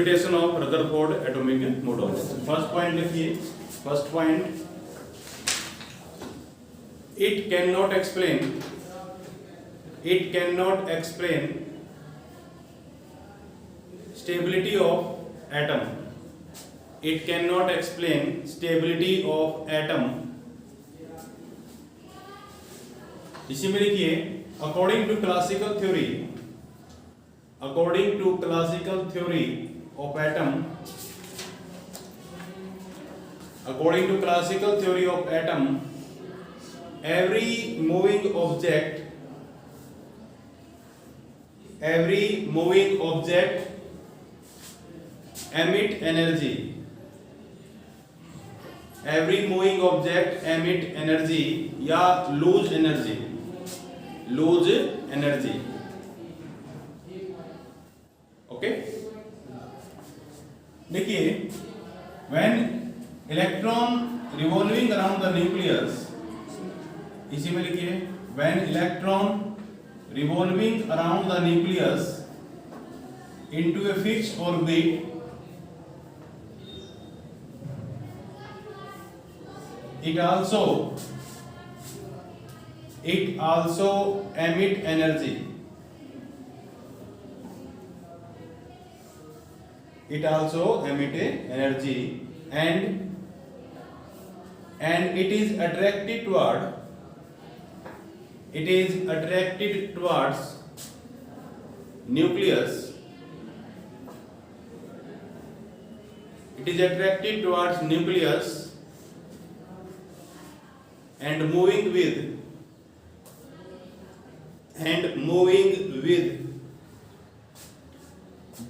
Limitation of Rutherford atomic model. First point लिखिए। First point, it can not explain stability of atom. It can not explain stability of atom. इसी में लिखिए, according to classical theory of atom, according to classical theory of atom, every moving object emit energy. Every moving object emit energy या lose energy. Okay, देखिए, when electron revolving around the nucleus, इसी में लिखिए, when electron revolving around the nucleus into a fixed orbit, it also emit energy. It also emit energy and it is attracted towards nucleus. It is attracted towards nucleus and moving with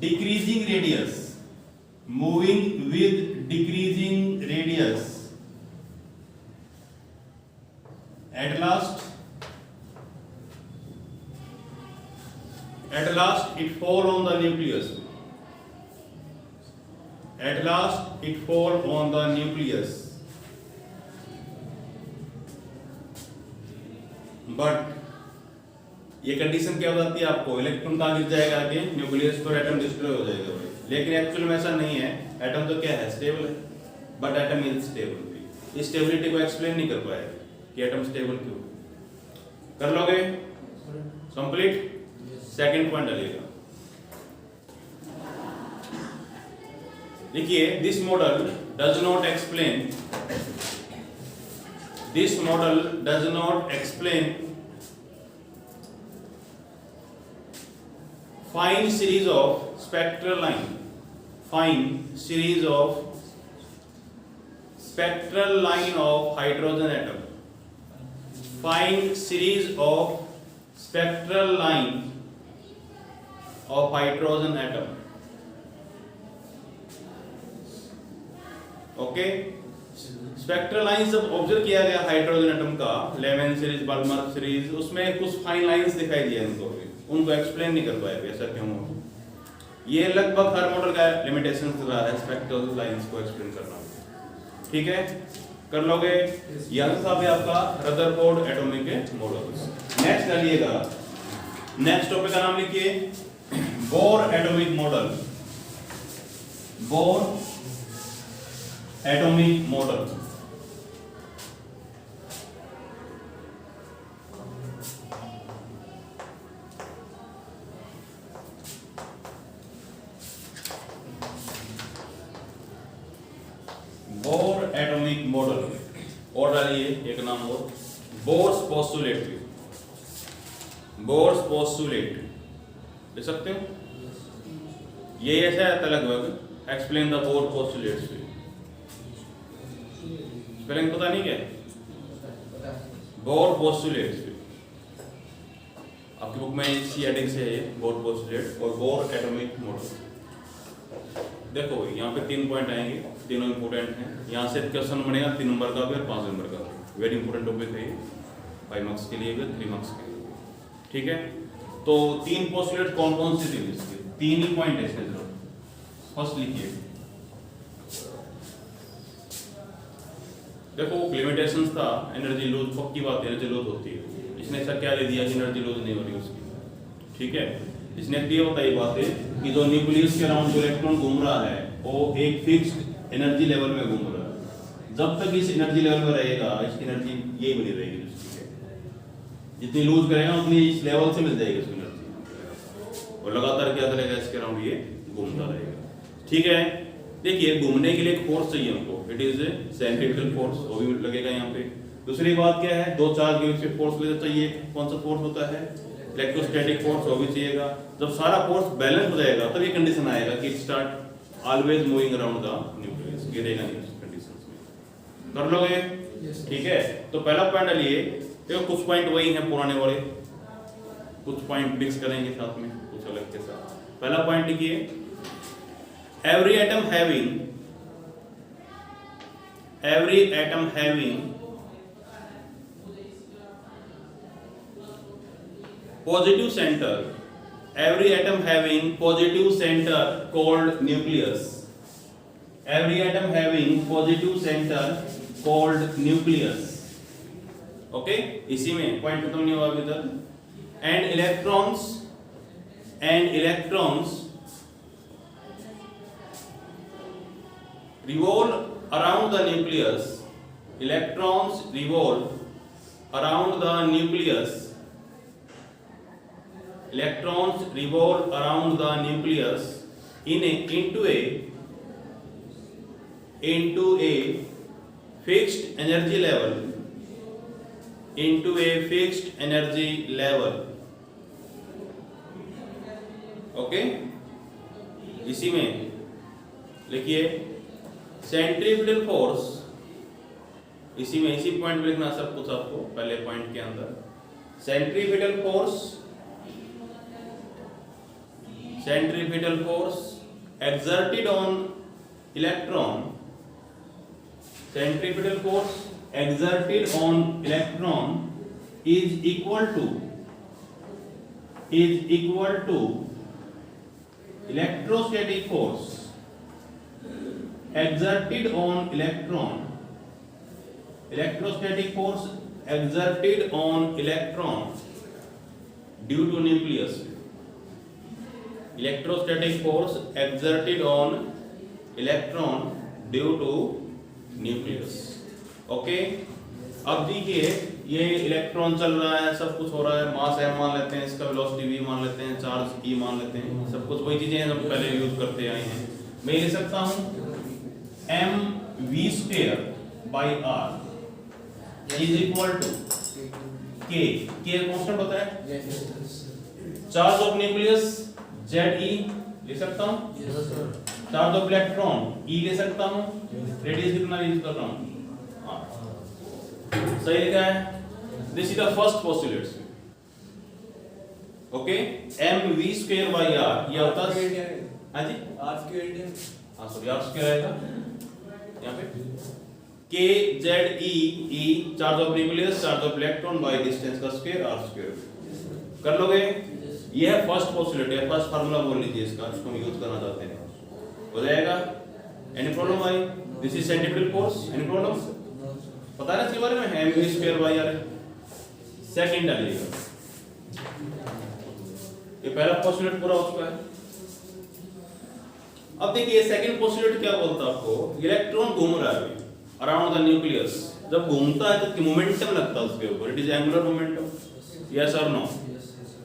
decreasing radius. At last it fall on the nucleus. But ये condition क्या बताती है आपको? Electron कहाँ गिर जाएगा आगे? Nucleus पर, एटम डिस्ट्रॉय हो जाएगा भाई। लेकिन एक्चुअल में ऐसा नहीं है। एटम तो क्या है? स्टेबल है, बट एटम इज स्टेबल। इस स्टेबिलिटी को एक्सप्लेन नहीं कर पाए कि एटम स्टेबल क्यों। कर लोगे कंप्लीट? सेकंड पॉइंट डालिएगा। देखिए, this model does not explain fine series of spectral line of hydrogen atom. Fine series of spectral line of hydrogen atom. Okay, spectral line जब ऑब्जर्व किया गया हाइड्रोजन एटम का, Lyman series, बल्मर series, उसमें कुछ fine lines दिखाई दिया उनको explain नहीं कर पाए ऐसा क्यों हो। ये लगभग हर मॉडल का लिमिटेशन रहा है स्पेक्ट्रल लाइंस को एक्सप्लेन करना। ठीक है, कर लोगे? यह था भी आपका रदरफोर्ड एटॉमिक मॉडल्स। नेक्स्ट डालिएगा, नेक्स्ट टॉपिक का नाम लिखिए bore atomic model. Bore atomic model. Bore atomic model. और डालिए एक नाम और, बोर्स पोस्टुलेट ले सकते हो? ये ऐसा आता लगभग, explain the bore postulates. Spelling पता नहीं क्या? Bore postulates. आपकी बुक में इसी हेडिंग से है बोर पोस्टुलेट और बोर एटॉमिक मॉडल। देखो यहाँ पे 3 पॉइंट आएंगे, तीनों इंपोर्टेंट हैं। यहाँ से क्वेश्चन बनेगा 3 नंबर का भी और 5 नंबर का भी। वेरी इंपोर्टेंट टॉपिक है ये, 5 मार्क्स के लिए भी, 3 मार्क्स के लिए। ठीक है, तो 3 पोस्टुलेट कौन कौन से थे इसके? 3 ही पॉइंट है इसके। फर्स्ट लिखिए, देखो लिमिटेशंस था एनर्जी लूज, पक्की बात है एनर्जी लूज होती है। इसने ऐसा क्या दे दिया कि एनर्जी लूज नहीं हो रही उसकी? ठीक है, इसने दिया बताई बात है कि जो न्यूक्लियस के अराउंड जो इलेक्ट्रॉन घूम रहा है वो एक फिक्स्ड एनर्जी लेवल में घूम रहा है। जब तक इस एनर्जी लेवल में रहेगा इसकी एनर्जी यही बनी रहेगी, जितनी लूज करेगा उतनी इस लेवल से मिल जाएगी उसकी एनर्जी, और लगातार क्या करेगा इसके अराउंड ये घूमता रहेगा। ठीक है, देखिए घूमने के लिए एक फोर्स चाहिए हमको, इट इज सेंट्रीफ्यूगल फोर्स, वो भी लगेगा यहाँ पे। दूसरी बात क्या है, दो चार्ज के बीच में फोर्स लेना चाहिए, कौन सा फोर्स होता है, इलेक्ट्रोस्टैटिक फोर्स, वो भी चाहिएगा। जब सारा फोर्स बैलेंस हो जाएगा तब ये कंडीशन आएगा कि start always moving around the nucleus, गिरेगा नहीं उस कंडीशंस में। कर लोगे? ठीक है, तो पहला पॉइंट लिए देखो, कुछ पॉइंट वही हैं पुराने वाले, कुछ पॉइंट मिक्स करेंगे साथ में कुछ अलग के साथ। पहला पॉइंट लिखिए, every atom having positive center, every atom having positive center called nucleus, every atom having positive center called nucleus, okay, इसी में पॉइंट खत्म नहीं हुआ अभी तक। and electrons revolve around the nucleus, electrons revolve around the nucleus, electrons revolve around the nucleus into a fixed energy level, into a fixed energy level, okay, इसी में लिखिए सेंट्रीफ्यूगल फोर्स, इसी में इसी पॉइंट में लिखना सब कुछ आपको पहले पॉइंट के अंदर। Centrifugal force exerted on electron, centrifugal force exerted on electron is equal to electrostatic force exerted on electron, electrostatic force exerted on electron due to nucleus, electrostatic force exerted on electron due to nucleus, okay. अब देखिए ये electron चल रहा है, सब कुछ हो रहा है, मास m मान लेते हैं, इसका वेलोसिटी v मान लेते हैं, चार्ज e मान लेते हैं, सब कुछ वही चीजें हम पहले यूज करते आए हैं। मैं लिख सकता हूँ mv²/r is equal to k, k constant होता है, चार्ज ऑफ न्यूक्लियस Ze ले सकता हूँ, चार्ज ऑफ इलेक्ट्रॉन E ले सकता हूँ, रेडियस कितना यूज कर रहा हूँ, सही लिखा है। This is the first postulate, okay. mv²/r ये होता है, हाँ जी, r², हाँ सॉरी r² आएगा यहाँ पे, k z e charge of nucleus, charge of electron by distance का स्क्वायर r²। कर लोगे? ये है फर्स्ट पोस्टुलेट, है फर्स्ट फार्मूला बोल लीजिए इसका, जिसको हम यूज करना चाहते हैं, हो जाएगा। एनी प्रॉब्लम भाई? This is centrifugal force, any problem? पता है ना इसके बारे में, mv²/r। सेकंड डालिएगा, ये पहला पोस्टुलेट पूरा हो चुका है। अब देखिए सेकंड पोस्टुलेट क्या बोलता है आपको, इलेक्ट्रॉन घूम रहा है अराउंड द न्यूक्लियस, जब घूमता है तो मोमेंटम लगता है उसके ऊपर, it is angular momentum, yes और नो?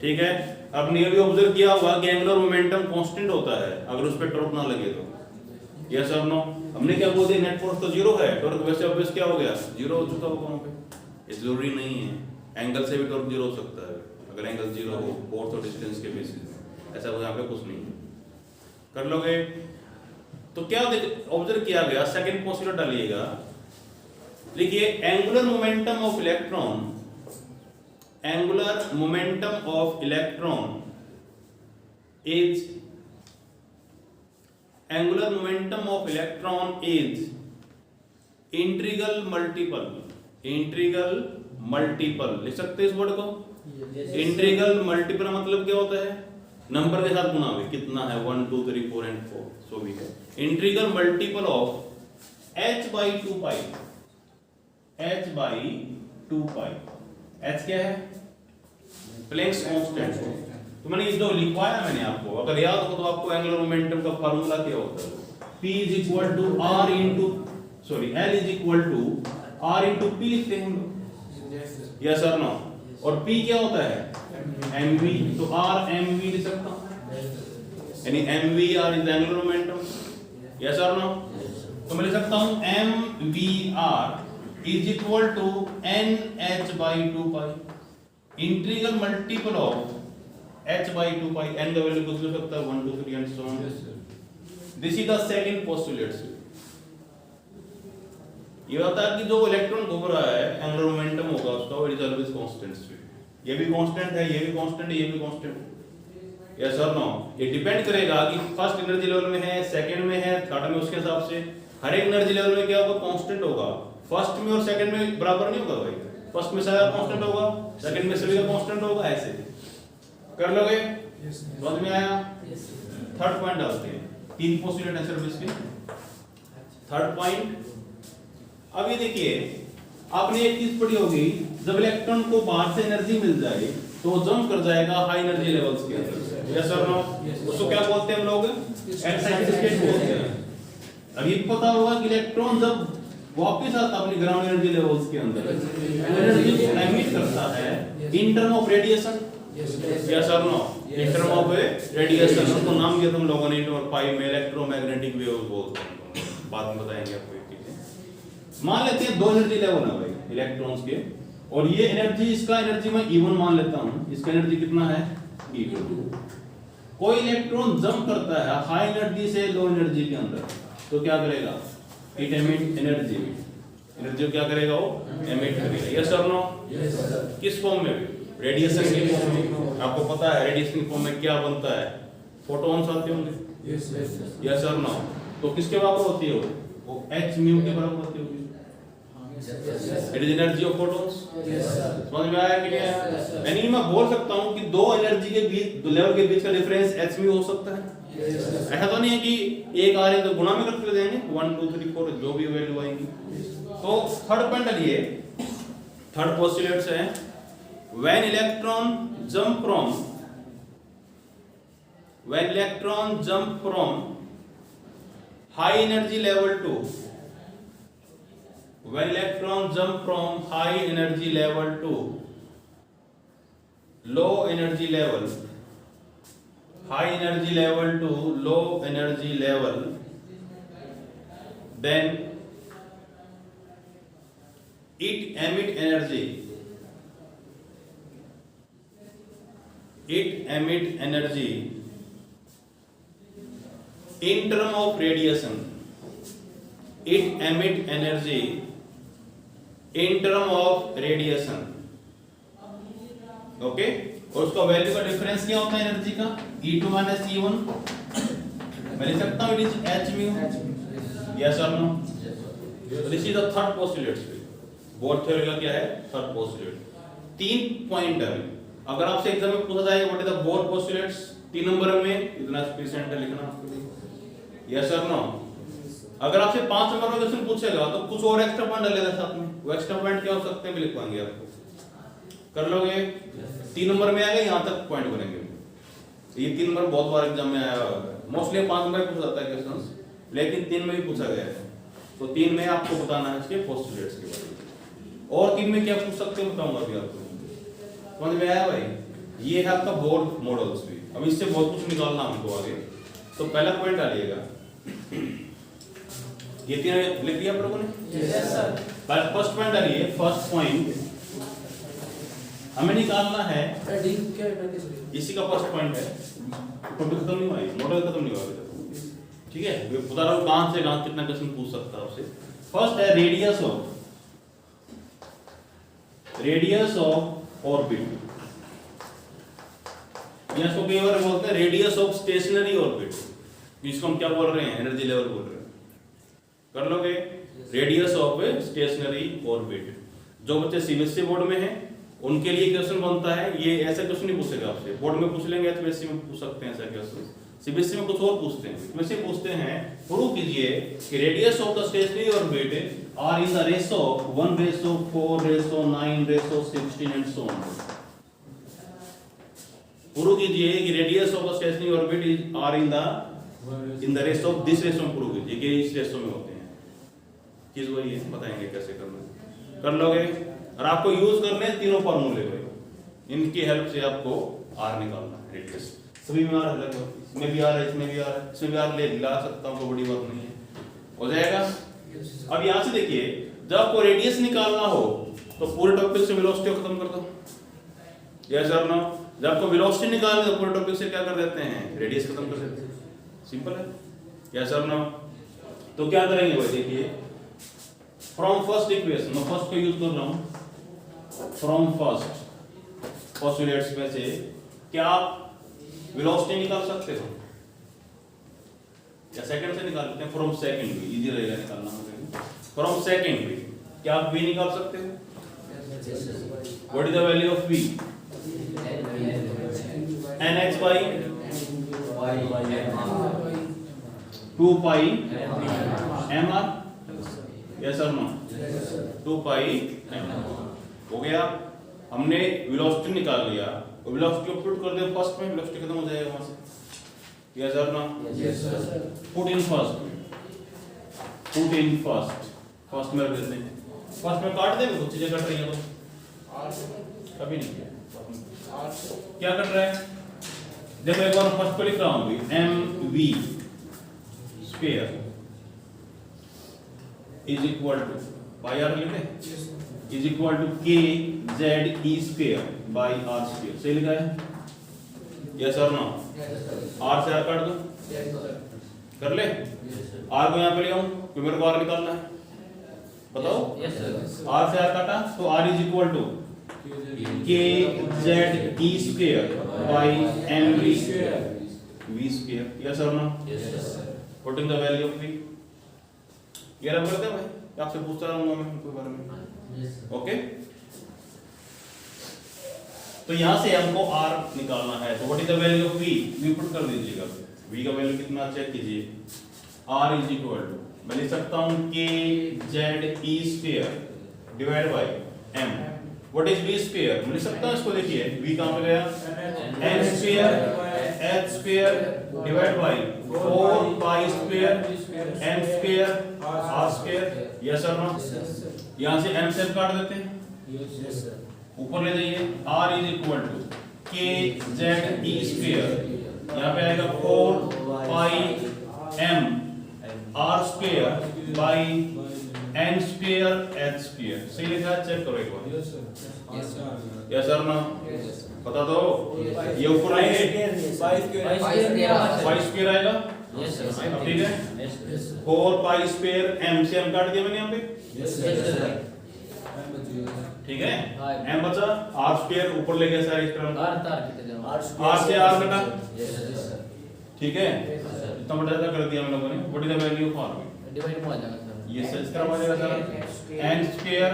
ठीक है, आपने ये भी ऑब्जर्व किया होगा कि एंगुलर मोमेंटम कांस्टेंट होता है अगर उस पर टॉर्क ना लगे तो, यस और नो? हमने क्या बोल दिया, नेट फोर्स तो जीरो है, टॉर्क वैसे ऑब्वियस क्या हो गया, जीरो हो चुका होगा वहां पे। ये जरूरी नहीं है, एंगल से भी टॉर्क जीरो हो सकता है अगर एंगल जीरो हो, फोर्स और डिस्टेंस के बेसिस में, ऐसा यहाँ पे कुछ नहीं है। कर लोगे? तो क्या ऑब्जर्व किया गया, सेकंड पोस्टुलेट डालिएगा, लिखिए angular momentum of electron, angular momentum of electron is integral multiple, लिख सकते हैं इस वर्ड को? इंटीग्रल मल्टीपल मतलब क्या होता है, नंबर के साथ गुना हुए, कितना है 1 2 3 4 and 4, सो भी है integral multiple of h/2π, h/2π। h क्या है? प्लैंक्स कांस्टेंट, तो मैंने ये जो लिखवाया मैंने आपको, अगर याद हो तो आपको एंगुलर मोमेंटम का फार्मूला क्या होता है? P is equal to R into L is equal to R into P लिखते हैं हम लोग, यस और नो। और P क्या होता है? mv, तो R mv लिख सकता हूँ, यानी mvr is angular momentum, yes और नो। तो मैं लिख सकता हूँ mvr is equal to nh by 2 pi, integral multiple of h by 2 pi, n का वैल्यू कुछ भी हो सकता है 1 2 3 and so on. This is the second postulate. ये होता है कि जो इलेक्ट्रॉन घूम रहा है एंगुलर मोमेंटम होगा उसका, इट इज ऑलवेज कांस्टेंट। ये भी कांस्टेंट है, ये भी कांस्टेंट है, ये भी कांस्टेंट है, यस और नो। ये डिपेंड करेगा कि फर्स्ट एनर्जी लेवल में है, सेकंड में है, थर्ड में, उसके हिसाब से हर एक एनर्जी लेवल में क्या होगा? कांस्टेंट होगा। फर्स्ट में और सेकंड में बराबर नहीं होगा भाई, फर्स्ट में सारा कांस्टेंट होगा, सेकंड में सभी का कांस्टेंट होगा, ऐसे कर लोगे? समझ में आया? थर्ड पॉइंट डालते हैं, तीन पोस्टुलेट है सर्विस के। थर्ड पॉइंट, अभी देखिए आपने एक चीज पढ़ी होगी, जब इलेक्ट्रॉन को बाहर से एनर्जी मिल जाए तो वो जंप कर जाएगा हाई एनर्जी लेवल्स के अंदर, यस और नो। उसको क्या बोलते हैं हम लोग? एक्साइटेड स्टेट बोलते हैं। अब ये पता होगा कि इलेक्ट्रॉन जब वापस आता अपनी ग्राउंड एनर्जी लेवल्स के अंदर, एनर्जी को एमिट करता है in term of radiation, yes और no, in term of radiation. उसको नाम दिया तुम लोगों ने पाई में इलेक्ट्रोमैग्नेटिक वेव्स बोलते हैं, बाद में बताएंगे आपको ये चीजें। मान लेते हैं दो एनर्जी लेवल है भाई इलेक्ट्रॉन्स के, और ये एनर्जी, इसका एनर्जी मैं E1 मान लेता हूं, इसका एनर्जी कितना है? E2। कोई इलेक्ट्रॉन जंप करता है हाई एनर्जी से लो एनर्जी के अंदर, तो क्या करेगा? इट एमिट एनर्जी, एनर्जी क्या करेगा? वो एमिट करेगा, यस और नो। किस फॉर्म में? रेडिएशन के फॉर्म में। आपको पता है रेडिएशन के फॉर्म में क्या बनता है? फोटॉन्स आते होंगे, यस और नो। तो किसके बराबर होती है वो h म्यू के बराबर होती होगी, it is energy of photons. समझ में आया कि नहीं? यानी मैं बोल सकता हूं कि दो एनर्जी के बीच, दो लेवल के बीच का डिफरेंस h म्यू हो सकता है। ऐसा तो नहीं है कि एक आ रही है तो गुणा में करते जाएंगे 1 2 3 4 जो भी वैल्यू आएंगी। तो थर्ड पॉइंट लिए, थर्ड पोस्टुलेट्स है, when electron jump from high energy level to low energy level, high energy level to low energy level, then it emit energy in term of radiation, it emit energy in term of radiation, okay. और उसका value का difference क्या होता है energy का? E2 minus E1, मैं लिख सकता हूं it is h mu, yes और no. This is the third postulate. Bohr theory का क्या है? Third postulate. तीन पॉइंट है। अगर आपसे एग्जाम में पूछा जाए what is the bore postulates, 3 number में इतना परसेंट लिखना आपको, यस और नो। अगर आपसे 5 नंबर में क्वेश्चन पूछेगा तो कुछ और एक्स्ट्रा पॉइंट डालेगा साथ में, वो एक्स्ट्रा पॉइंट क्या हो सकते हैं भी लिखवाएंगे आपको, कर लोगे? 3 नंबर में आएगा, यहां तक पॉइंट बनेंगे। ये 3 नंबर बहुत बार एग्जाम में आया है, मोस्टली 5 नंबर में पूछा जाता है क्वेश्चंस, लेकिन 3 में भी पूछा गया है। तो 3 में आपको बताना है इसके पोस्टुलेट्स के बारे में, और 3 में क्या पूछ सकते हैं बताऊंगा अभी आपको। समझ में आया भाई? ये है आपका बोर्ड मॉडल्स भी। अब इससे बहुत कुछ निकालना हमको आगे। तो पहला पॉइंट डालिएगा, ये 3 लिख दिया आप लोगों ने? Yes sir. फर्स्ट पॉइंट डालिए। फर्स्ट पॉइंट हमें निकालना है, इसी का फर्स्ट पॉइंट है। टॉपिक खत्म नहीं हुआ, मॉडल खत्म नहीं हुआ अभी तक, ठीक है? मैं बता रहा हूं कहां से कहां कितना क्वेश्चन पूछ सकता है आपसे। फर्स्ट है रेडियस ऑफ ऑर्बिट, या इसको कई बार बोलते हैं रेडियस ऑफ स्टेशनरी ऑर्बिट। इसको हम क्या बोल रहे हैं? एनर्जी लेवल बोल रहे हैं, कर लोगे? Radius of stationary orbit. जो बच्चे सीबीएसई बोर्ड में हैं उनके लिए क्वेश्चन बनता है ये। ऐसा क्वेश्चन नहीं पूछेगा आपसे, बोर्ड में पूछ लेंगे, सीबीएसई में पूछ सकते हैं ऐसा क्वेश्चन। सीबीएसई में कुछ और पूछते हैं, सीबीएसई पूछते हैं प्रूव कीजिए कि radius of the stationary orbit are in the ratio 1:4:9:16 and so on. Prove कीजिए कि radius of the stationary orbit is are in the rest of this ratio में प्रूव कीजिए कि इस रेशो में होते हैं। चीज वही है, बताएंगे कैसे करना, कर लोगे। और आपको यूज करने हैं तीनों फार्मूले को, इनकी हेल्प से आपको आर निकालना है रेडियस। सभी में आर है, लगभग इसमें भी आर है, इसमें भी आर है, इसमें भी आर ले ला सकता हूं, कोई बड़ी बात नहीं है, हो जाएगा। अब यहां से देखिए, जब आपको रेडियस निकालना हो तो पूरे टॉपिक से वेलोसिटी खत्म कर दो, यस और नो। जब आपको वेलोसिटी निकालनी है तो पूरे टॉपिक से क्या कर देते हैं, रेडियस खत्म कर देते हैं, सिंपल है, यस और नो। तो क्या करेंगे भाई, देखिए फ्रॉम फर्स्ट इक्वेशन, मैं फर्स्ट को यूज कर रहा हूं, फ्रॉम फर्स्ट पोस्टुलेट्स में से क्या आप वेलोसिटी निकाल सकते हो, या सेकंड से निकाल सकते हैं, फ्रॉम सेकंड भी इजी रहेगा निकालना, फ्रॉम सेकंड भी क्या आप v निकाल सकते हो? What is the value of v? nx by 2 pi mr, yes और नो, 2 pi mr हो गया। हमने वेलोसिटी निकाल लिया, वेलोसिटी को पुट कर दे फर्स्ट में, वेलोसिटी खत्म हो जाएगा वहां से, यस और no, yes sir. Put in first, put in first, first में रख देते हैं, फर्स्ट में काट देंगे, कुछ चीजें कट रही हैं तो कभी नहीं किया, क्या कट रहा है, देखो एक बार फर्स्ट को लिख रहा हूं, mv square is equal to pi R लिखे, is equal to k z e square by r square, सही लिखा है, यस और नो। r से r काट दो, कर ले, r को यहां पे ले आऊं क्योंकि मेरे को r निकालना है, बताओ, r से r काटा तो r is equal to k z e square by m v square, yes और no, putting the value of v, ये रब करते हैं भाई, आपसे पूछता रहूंगा मैं कोई बारे में, ओके। तो यहां से हमको r निकालना है, तो what is the value of v put कर दीजिएगा, v का वैल्यू कितना चेक कीजिए, r इज इक्वल टू, मैं लिख सकता हूं k z e square divide bye m, what is v square, मैं लिख सकता हूं इसको, देखिए v कहां पे गया, n square h square divide by 4 pi square m square r square, yes और नो। यहां से m से काट देते हैं, यस सर, ऊपर ले जाइए, r is equal to k z e square, यहां पे आएगा 4 pi m r square by n square h square, सही लिखा है, चेक करो एक बार, यस सर, यस और नो, बता दो, ये ऊपर आएंगे 5 स्क्वायर आएगा, यस सर, ठीक है, 4 pi स्क्वायर m से m काट दिया मैंने यहां पे, यस सर, ठीक है, m बचा, r स्क्वायर ऊपर ले गया सारे इस तरह, r से r कटा, यस सर, ठीक है, इतना बड़ा कर दिया हम लोगों ने, what is the value of r, divide में आ जाएगा सर, ये सर इस तरह आ जाएगा sir, n square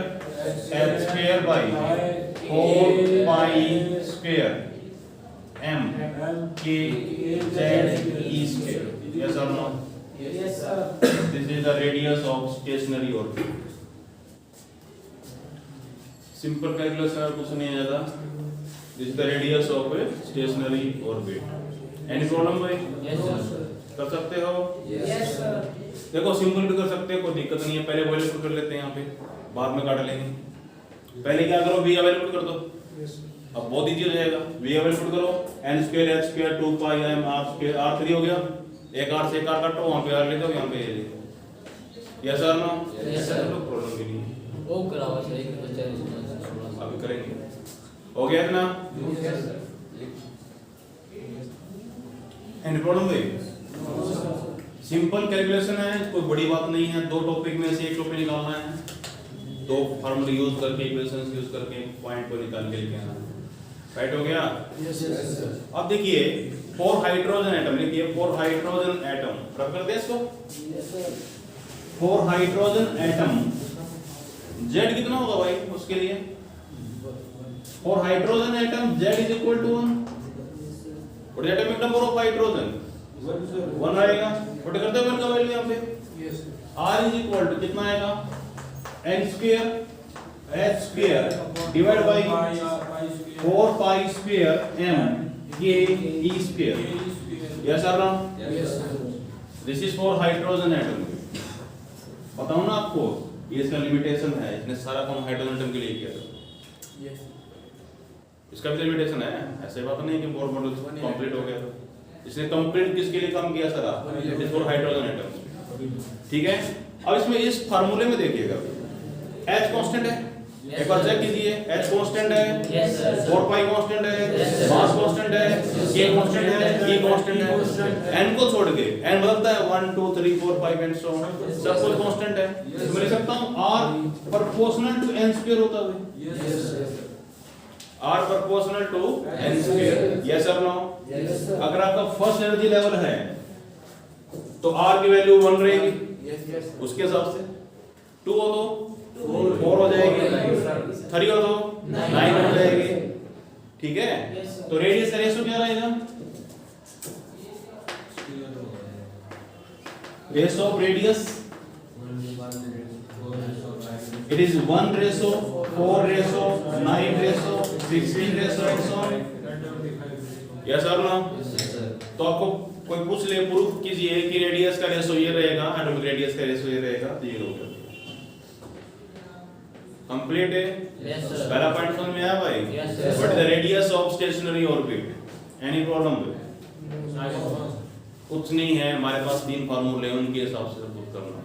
h square by 4 pi square m k z e square, yes or no, yes sir, this is the radius of stationary orbit, simple calculation है, कुछ नहीं है ज्यादा, this is the radius of a stationary orbit, any problem भाई, yes sir, कर सकते हो, yes sir, देखो सिंपल भी कर सकते हो, कोई दिक्कत नहीं है, पहले वैल्यू कर लेते हैं यहाँ पे, बाद में काट लेंगे, पहले क्या करो, v अवेलेबल कर दो, अब बहुत इजी हो जाएगा, v अवेलेबल करो, n square h square 2 pi m r square, r 3 हो गया, एक r से एक r काटो, वहां पे r ले दो, यहां पे ये ले, यस और नो, यस सर, कोई प्रॉब्लम भी नहीं है, वो कराओ सर, एक बच्चा अभी करेंगे, हो गया ना, यस सर, एनी प्रॉब्लम भाई, सिंपल कैलकुलेशन है, कोई बड़ी बात नहीं है, दो टॉपिक में से एक टॉपिक निकालना है, दो फार्मूले यूज करके, इक्वेशंस यूज करके पॉइंट को निकाल के लेके आना, राइट हो गया, यस सर। अब देखिए 4 हाइड्रोजन एटम, लिखिए 4 हाइड्रोजन एटम, रब कर दे इसको, yes sir, 4 hydrogen atom, z कितना होगा भाई उसके लिए, 4 hydrogen atom z is equal to 1, what is atomic number of hydrogen, 1 आएगा, व्हाट करते हैं 1 का वैल्यू यहां पे, yes r is equal to कितना आएगा, n square h square divide by 4 pi square m K E square. Yes or no? Yes, sir. This is for hydrogen atom. बताऊं ना आपको, ये इसका लिमिटेशन है. इसने सारा काम हाइड्रोजन एटम के लिए किया था. Yes. इसका भी लिमिटेशन है. ऐसे बात नहीं कि बोर मॉडल कंप्लीट हो गया. इसने कंप्लीट किसके लिए काम किया सारा? It is for hydrogen atom. ठीक है. अब इसमें इस फार्मूले में देखिएगा, H कांस्टेंट है. एक बार चेक कीजिए, H कांस्टेंट है. Yes, sir. 4 पाई कांस्टेंट है. Yes, sir. मास कांस्टेंट है. K कांस्टेंट है. E कांस्टेंट है. N को छोड़ के N बदलता है 1 2 3 4 5 एंड सो ऑन. सब कुछ कांस्टेंट है. तो मैं लिख सकता हूं R proportional to n square होता है. Yes, sir. R proportional to n square. Yes और नो? Yes, sir. अगर आपका फर्स्ट एनर्जी लेवल है तो R की वैल्यू 1 रहेगी. Yes, yes. उसके हिसाब से 2 हो तो 4 हो जाएगी. 3 हो तो 9 हो जाएगी. ठीक है. तो रेडियस का रेशियो क्या रहेगा? Ratio of radius it is 1 ratio 4 ratio 9 ratio 16 ratio and so on. Yes और नो? तो आपको कोई पूछ ले, प्रूफ कीजिए कि रेडियस का रेशियो ये रहेगा, एटॉमिक रेडियस का रेशियो ये रहेगा, तो ये हो गया. कंप्लीट है. Yes, sir. पहला पॉइंट समझ में आया भाई? Yes, sir. What is the radius of stationary orbit? Any problem? कुछ नहीं है, हमारे पास 3 फार्मूले हैं, उनके हिसाब से सब करना.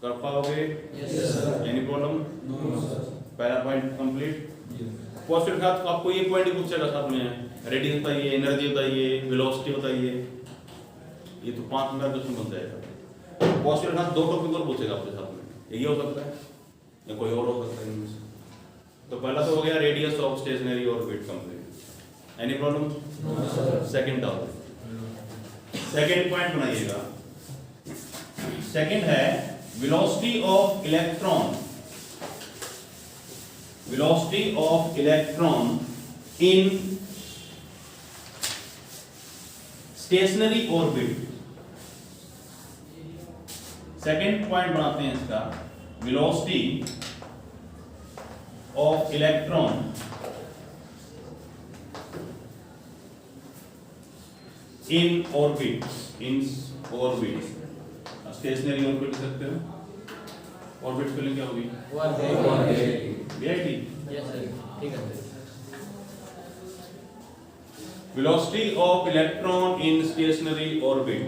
कर पाओगे? Yes, sir. Any problem? No, sir. पहला पॉइंट कंप्लीट. क्वेश्चन का आपको ये पॉइंट ही पूछेगा साथ में, रेडियस बताइए, एनर्जी बताइए, वेलोसिटी बताइए. ये तो 5 नंबर का क्वेश्चन बन जाएगा. क्वेश्चन का 2 टॉपिक और पूछेगा आपके साथ में. यही हो सकता है या कोई और हो सकता है इनमें से. तो पहला तो हो गया radius of stationary orbit complete. Any problem? No, sir. Second topic, second point बनाइएगा. सेकंड है velocity of electron. Velocity of electron in stationary orbit. Second point बनाते हैं इसका, velocity of electron in orbit. In orbit stationary orbit लिख सकते हो. orbit spelling क्या होगी? VIT. Yes, sir. ठीक है. velocity of electron in stationary orbit.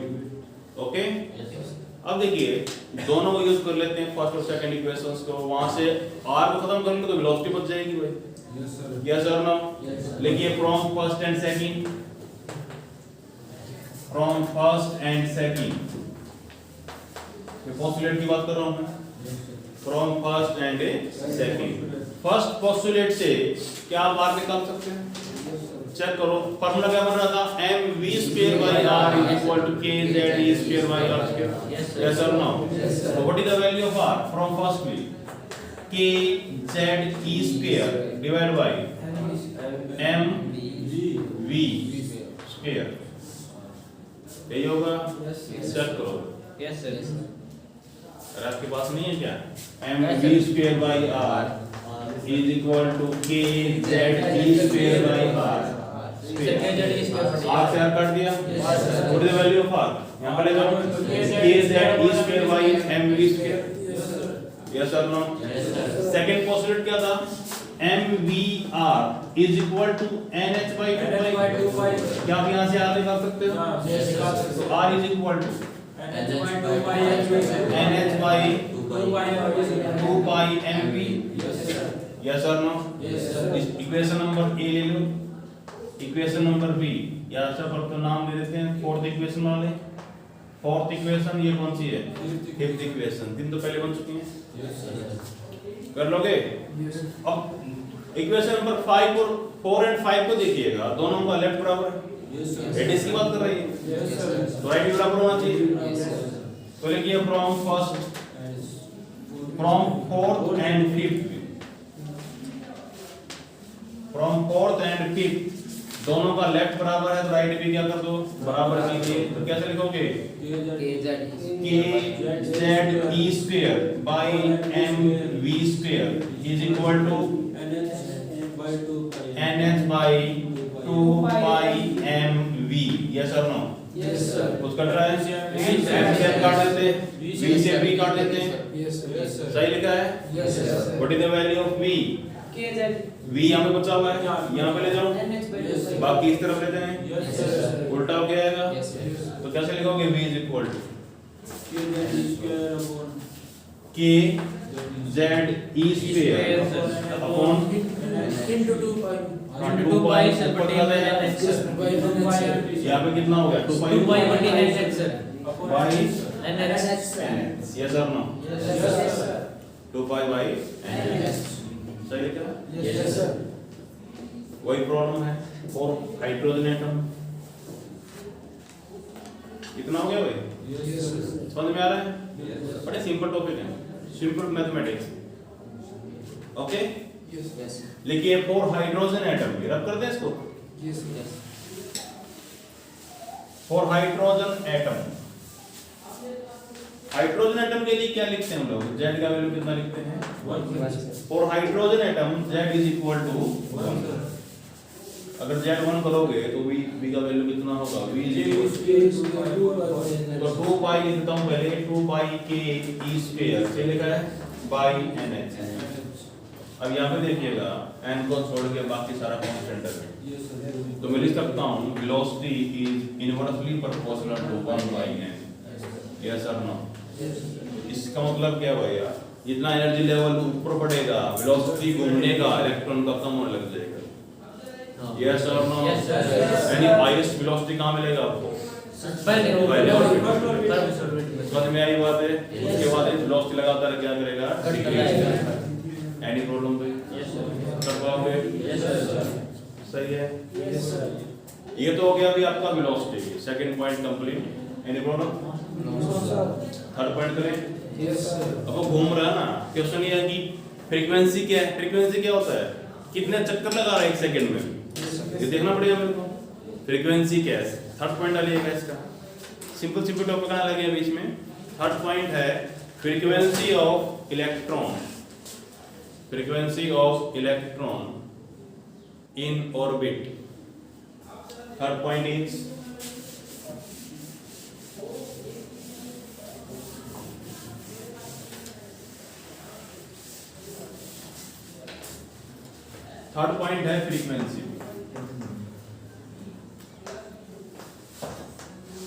okay? Yes, sir. अब देखिए दोनों को यूज कर लेते हैं, फर्स्ट और सेकंड इक्वेशंस को. वहां से r को खत्म करेंगे तो वेलोसिटी बच जाएगी भाई. Yes, sir. यस और नो? Yes, sir. लिखिए from first and second. From first and second. ये पोस्टुलेट की बात कर रहा हूं मैं. From first and second. First postulate से क्या आप r निकाल सकते हैं? चेक करो. फार्मूला क्या बन रहा था? mv square by r is equal to kz e square by r square. Yes और no? So what is the value of r from firstly? kz e square divided by mv square. यही होगा. Check करो. Yes, sir. अगर आपके पास नहीं है क्या? mv square by r is equal to kz e square by r. Sir, kz is square. r से r काट दिया. Yes, sir. What is the value of r? यहाँ पर लेगा kz e square by mv square. Yes or no? Yes, sir. Second postulate क्या था? mvr is equal to nh by 2 pi. क्या आप यहाँ से r निकाल सकते हो? Yes, sir. तो r is equal to nh by 2 pi mv. Yes or no? Yes, sir. इस इक्वेशन नंबर ए ले लो. इक्वेशन नंबर बी या सब पर तो नाम दे देते हैं. फोर्थ इक्वेशन वाले. फोर्थ इक्वेशन ये कौन सी है? Fifth equation. 3 तो पहले बन चुकी हैं. Yes, sir. कर लोगे? अब इक्वेशन नंबर 5 और 4 एंड 5 को देखिएगा, दोनों का लेफ्ट बराबर है. Yes, sir. रेडियस की बात कर रही है. Yes, sir. तो राइट भी बराबर होना चाहिए. Yes, sir. तो लिखिए from first, from fourth and fifth. From fourth and fifth दोनों का लेफ्ट बराबर है तो राइट भी क्या कर दो? बराबर कीजिए. तो कैसे लिखोगे? kz e square by mv square is equal to nh by 2 pi mv, yes और नो? Yes, sir. कुछ कट रहा है? Yes, sir. m से काट देते हैं, v से b काट देते हैं, Yes, sir. Yes, sir. सही लिखा है? Yes, sir. What is the value of v? v यहाँ पे बचा हुआ है, यहाँ पे ले जाओ, Yes, sir. बाकी इस तरफ लेते हैं, Yes, sir. उल्टा हो गया आएगा, Yes, sir. तो कैसे लिखोगे v is equal to k z e square upon Into 2 pi. 2 pi से ऊपर का है, यहाँ पे कितना हो गया? 2 पाई 2 pi बटे nx, sir. by nx. nx, yes or no? Yes, sir. 2 pi by nx, सही लिखा? Yes, sir. वही प्रॉब्लम है फॉर हाइड्रोजन एटम। इतना हो गया भाई? Yes, sir. समझ में आ रहा है? बड़े सिंपल टॉपिक है, सिंपल मैथमेटिक्स, ओके? Yes. लिखिए फॉर हाइड्रोजन एटम, रब कर दें इसको, Yes, yes. For hydrogen atom. Hydrogen atom के लिए क्या लिखते हैं हम लोग? Z का वैल्यू कितना लिखते हैं? 1. For hydrogen atom Z is equal to 1। अगर Z 1 करोगे तो V का वैल्यू कितना होगा? V इज इक्वल तो 2 पाई लिखता हूं पहले, 2 पाई k e स्क्वायर से लिखा है बाय nx। अब यहाँ पे देखिएगा n को छोड़ के बाकी सारा कांस्टेंट है, तो मैं लिख सकता हूँ velocity is inversely proportional to 1 by n, yes और नो? इसका मतलब क्या भैया? जितना एनर्जी लेवल ऊपर बढ़ेगा वेलोसिटी घूमने का इलेक्ट्रॉन का कम होने लग जाएगा, यस और नो? Yes, sir. यानी हाईएस्ट वेलोसिटी कहाँ मिलेगा आपको? समझ में आई बात है? उसके बाद वेलोसिटी लगातार क्या करेगा? एनी प्रॉब्लम भाई? कर पाओगे? सही है? ये तो हो गया अभी आपका velocity, second point complete. Any problem? Third point करें? अब वो घूम रहा है ना, क्वेश्चन ये है कि फ्रीक्वेंसी क्या है? फ्रीक्वेंसी क्या होता है? कितने चक्कर लगा रहा है एक सेकंड में, ये देखना पड़ेगा मेरे को। फ्रीक्वेंसी क्या है? थर्ड पॉइंट डालिएगा इसका, सिंपल सिंपल टॉपिक आने लगे बीच में। थर्ड पॉइंट है frequency of electron, frequency of electron in orbit. Third point is third point है frequency,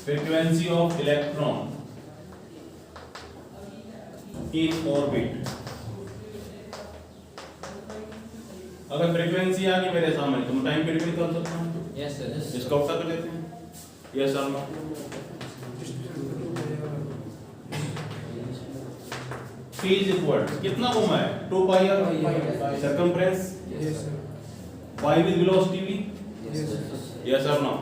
frequency of electron in orbit. अगर फ्रीक्वेंसी आ गई मेरे सामने तो मैं टाइम पीरियड भी कर सकता हूँ, Yes, sir. इसका उत्तर कर लेते हैं, यस और नो? P इज इक्वल कितना घूमा है? 2 pi R circumference y with velocity भी, यस और नो?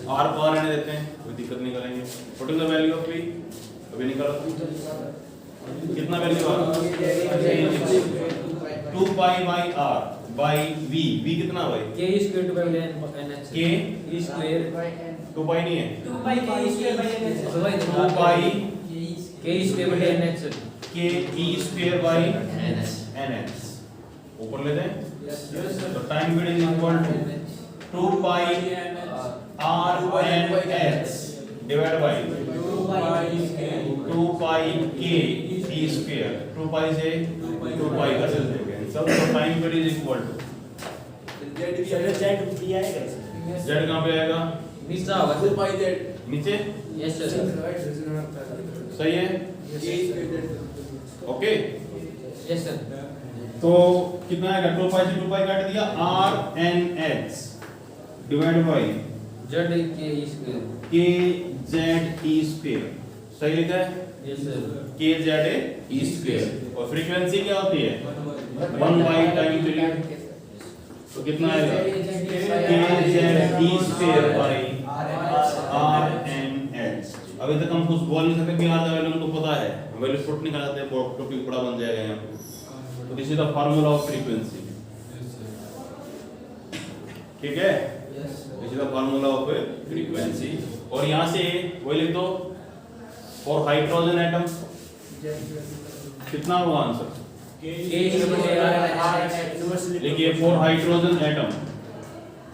r पावर आने देते हैं, कोई दिक्कत नहीं करेंगे। What is the value of p? अभी निकालो कितना वैल्यू आ रहा? 2 pi by r by v, v कितना भाई? K square 2 pi nx. K E square 2 पाई नहीं है, 2 pi K square by nx. 2 pi K square by nx. k e square by nx. nx, ऊपर ले दें तो time period is equal to 2 pi r n x divide by 2 pi k e square, 2 pi से 2 pi कर देंगे सब, तो time period is equal to z कहाँ पे आएगा? नीचे होगा नीचे, Yes, sir. सही है? Okay, Yes, sir. तो कितना आएगा? 2 पाई से 2 पाई काट दिया, r n x divide bye Z K E square. k z e square, सही लिखा है? Yes, sir. k z e square. और फ्रीक्वेंसी क्या होती है? 1 बाई टाइम पीरियड, तो कितना आएगा? k z e square by r n x। अभी तक हम कुछ बोल नहीं सकते कि r का वैल्यू हमको पता है, वैल्यू पुट निकालते हैं, टॉपिक बड़ा बन जाएगा यहाँ पे। तो this is the formula of frequency, ठीक है? This is the formula of frequency. और यहाँ से वही लिख दो फॉर हाइड्रोजन एटम, कितना होगा answer? K square by nx. देखिए for hydrogen atom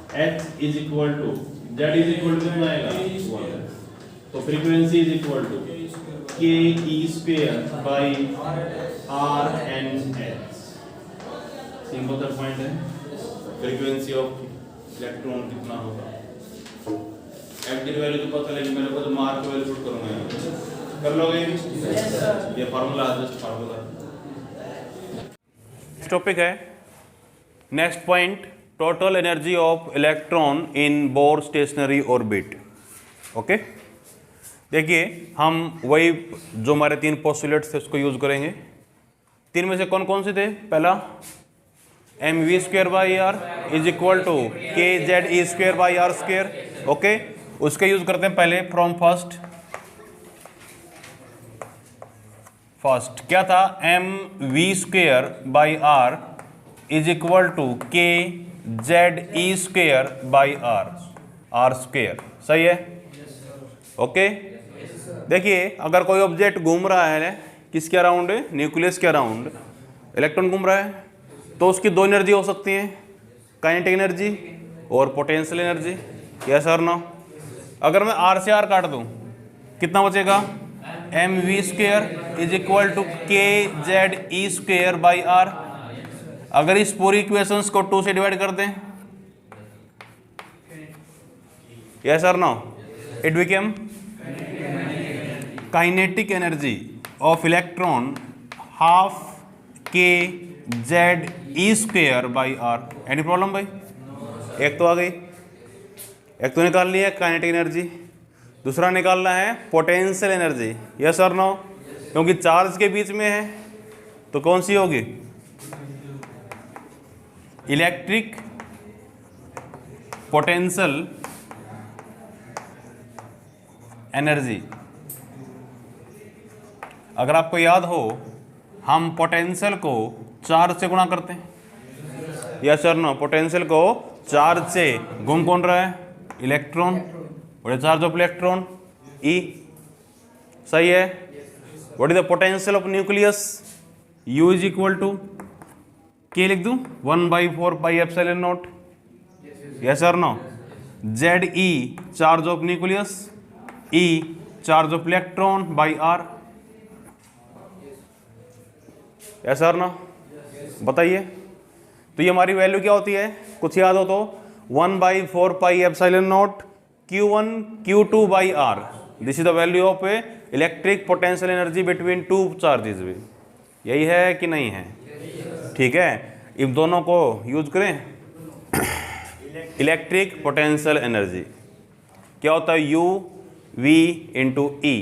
H is equal to Z is equal to कितना आएगा 1, तो frequency is equal to K E square by R N H। Simple सा point है, frequency of electron कितना होगा, F की value तो पता लगी मेरे को, तो मार्क की वैल्यू पुट करूंगा यहाँ, कर लोगे ये फार्मूला, जस्ट फार्मूला। टॉपिक है next point, total energy of electron in bore stationery orbit. Okay, देखिए हम वही जो हमारे 3 पोस्टुलेट्स थे उसको यूज करेंगे। 3 में से कौन कौन से थे, पहला mv square by R is equal to K Z E square by R square. Okay, उसका यूज करते हैं पहले फ्रॉम फर्स्ट क्या था, mv square by R is equal to K Z E square by R square. सही है, okay. देखिए अगर कोई ऑब्जेक्ट घूम रहा है किसके अराउंड, न्यूक्लियस के अराउंड, इलेक्ट्रॉन घूम रहा है, तो उसकी 2 एनर्जी हो सकती हैं, काइनेटिक एनर्जी और पोटेंशियल एनर्जी। यस और नो। अगर मैं आर से आर काट दूं कितना बचेगा, mv square is equal to K Z E square by R. अगर इस पूरी इक्वेशंस को 2 से डिवाइड कर दें, यस और no, it became kinetic energy of electron half K Z E square by R. Any problem भाई, एक तो आ गई, एक तो निकाल लिया काइनेटिक एनर्जी, दूसरा निकालना है पोटेंशियल एनर्जी। यस और नो, क्योंकि चार्ज के बीच में है तो कौन सी होगी, इलेक्ट्रिक पोटेंशियल एनर्जी। अगर आपको याद हो, हम पोटेंशियल को चार्ज से गुणा करते हैं। यस और नो, पोटेंशियल को चार्ज से घूम कौन रहा है, इलेक्ट्रॉन, और चार्ज ऑफ इलेक्ट्रॉन E। सही है। What is the potential of nucleus, U is equal to के लिख दूं 1/4 पाई एप्सिलॉन नॉट। यस और no, ZE charge of nucleus, E charge of electron by R। Yes और no, बताइए। तो ये हमारी वैल्यू क्या होती है, कुछ याद हो तो 1/4 pi epsilon not Q1 Q2 by R। This is the value of A electric potential energy between 2 charges भी। यही है कि नहीं है, ठीक है। इन दोनों को यूज करें, इलेक्ट्रिक पोटेंशियल एनर्जी क्या होता है, U V into E।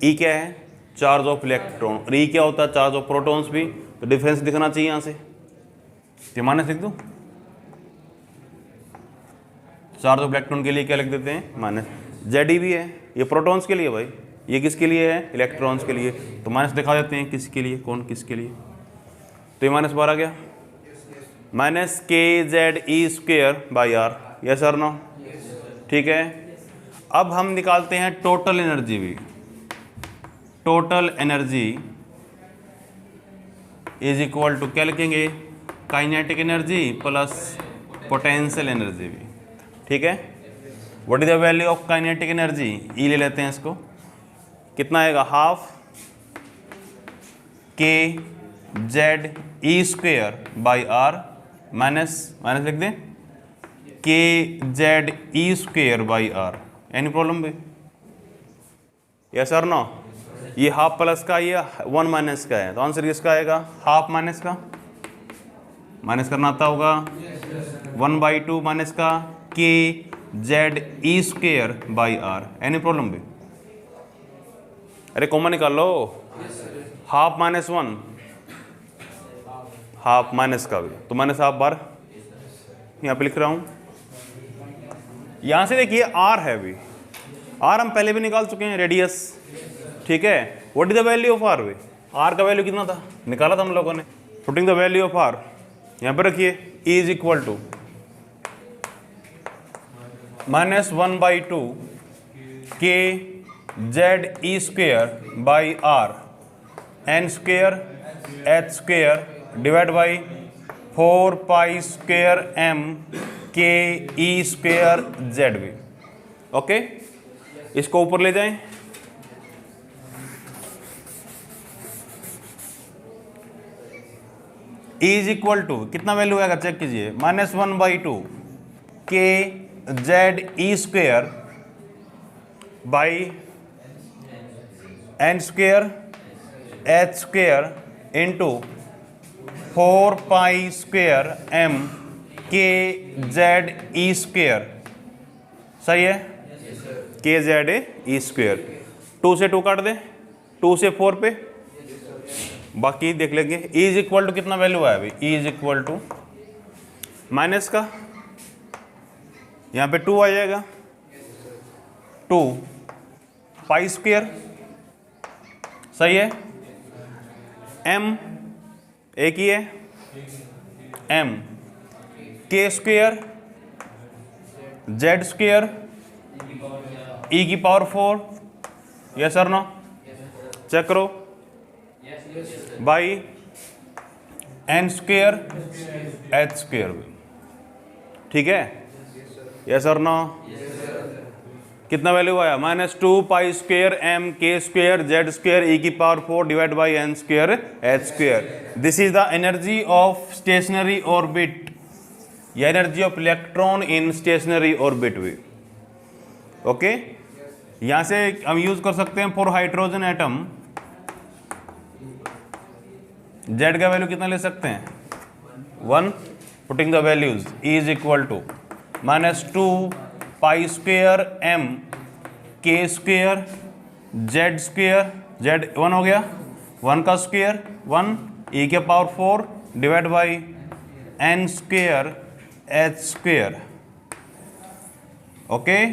E क्या है, चार्ज ऑफ इलेक्ट्रॉन, और E क्या होता है, चार्ज ऑफ प्रोटॉन्स भी। तो डिफरेंस दिखना चाहिए यहाँ से, माइनस लिख दूँ, चार्ज ऑफ इलेक्ट्रॉन के लिए क्या लिख देते हैं, माइनस। ZE भी है, ये प्रोटॉन्स के लिए भाई, ये किसके लिए है, इलेक्ट्रॉन्स के लिए, तो माइनस दिखा देते हैं किसके लिए, कौन किसके लिए। तो ये माइनस बार आ गया, minus K Z E square by R. Yes और नो, ठीक है। अब हम निकालते हैं टोटल एनर्जी भी। Total energy is equal to क्या लिखेंगे, kinetic energy plus potential energy भी, ठीक है। What is the value of kinetic energy, E ले लेते हैं इसको, कितना आएगा, half K Z E square by R minus लिख दें K Z E square by R. Any problem भाई, यस और नो। ये हाफ प्लस का, ये 1 माइनस का है, तो आंसर किसका आएगा, हाफ माइनस का। माइनस करना आता होगा, 1/2 माइनस का K Z E square by R. Any problem भी, अरे कॉमन निकाल लो, हाफ माइनस 1, हाफ माइनस का भी, तो माइनस हाफ बार यहाँ पे लिख रहा हूँ। यहाँ से देखिए R है भी, R हम पहले भी निकाल चुके हैं, रेडियस, ठीक है। What is the value of R way, R का वैल्यू कितना था, निकाला था हम लोगों ने। Putting the value of R यहाँ पे रखिए, E is equal to -1/2 K Z E square by R N square H square divide by 4 pi square m K E square Z V. Okay, इसको ऊपर ले जाएं। E इज इक्वल टू कितना value आएगा check कीजिए, -1/2 K Z E square by N square H square into 4 pi square M K Z E square. सही है, के जेड ई स्क्वेयर। 2 से 2 काट दे, 2 से 4 पे, बाकी देख लेंगे। E इज इक्वल टू कितना वैल्यू आया अभी, E is equal to minus का, यहाँ पे 2 आ जाएगा, 2 पाई स्क्वेयर। सही है, M एक ही है, M K square Z square E की पावर 4, यस और नो, चेक करो, by N square H square भी। ठीक है, यस और नो, कितना वैल्यू आया, -2 pi square M K square Z square E की power 4 divide by N square H square. This is the energy of stationary orbit, या energy of electron in stationary orbit भी। Okay, यहां से हम use कर सकते हैं फॉर हाइड्रोजन एटम, जेड का वैल्यू कितना ले सकते हैं, 1, putting the values. E is equal to -2 pi square M K square Z square, Z 1 हो गया, 1 का स्क्वेयर 1 E के power 4 divide by N square H square. Okay,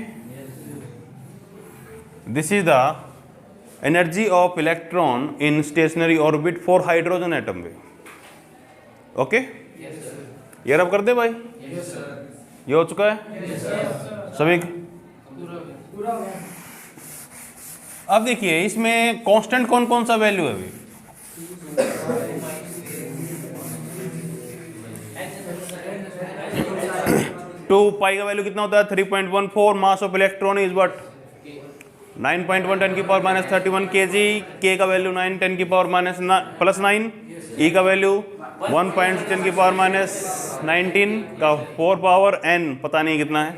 this is the energy of electron in stationary orbit for hydrogen atom में। ओके, ये rub कर दे भाई, ये हो चुका है सभी। अब देखिए इसमें कांस्टेंट कौन कौन सा वैल्यू है अभी, टू पाई का वैल्यू कितना होता है 3.14, mass of electron is what 9.1 10 की पावर -31 kg, के का वैल्यू 9 10 की पावर +9, ई का वैल्यू 1.10 की पावर -19 का 4 पावर n पता नहीं कितना है,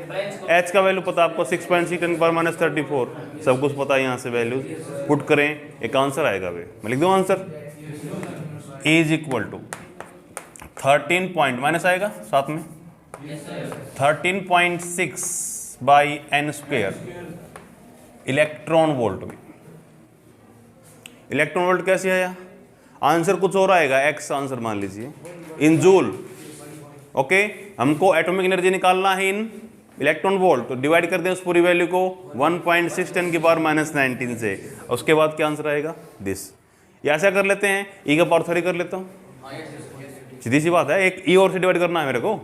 एच का वैल्यू पता आपको 6.6 10 की पावर -34, सब कुछ पता है। यहाँ से वैल्यू पुट करें, एक आंसर आएगा भाई, मैं लिख दूँ answer, E is equal to 13 point minus आएगा साथ में 13.6 by N square electron volt भी। इलेक्ट्रॉन वोल्ट कैसे आया, आंसर कुछ और आएगा, एक्स आंसर मान लीजिए इन जूल। ओके, हमको एटॉमिक एनर्जी निकालना है इन इलेक्ट्रॉन वोल्ट, तो डिवाइड कर दें उस पूरी वैल्यू को 1.6 10 की पावर -19 से, उसके बाद क्या आंसर आएगा दिस। या ऐसा कर लेते हैं, ई का पावर 3 कर लेता हूँ, सीधी सी बात है, एक ई और से डिवाइड करना है मेरे को,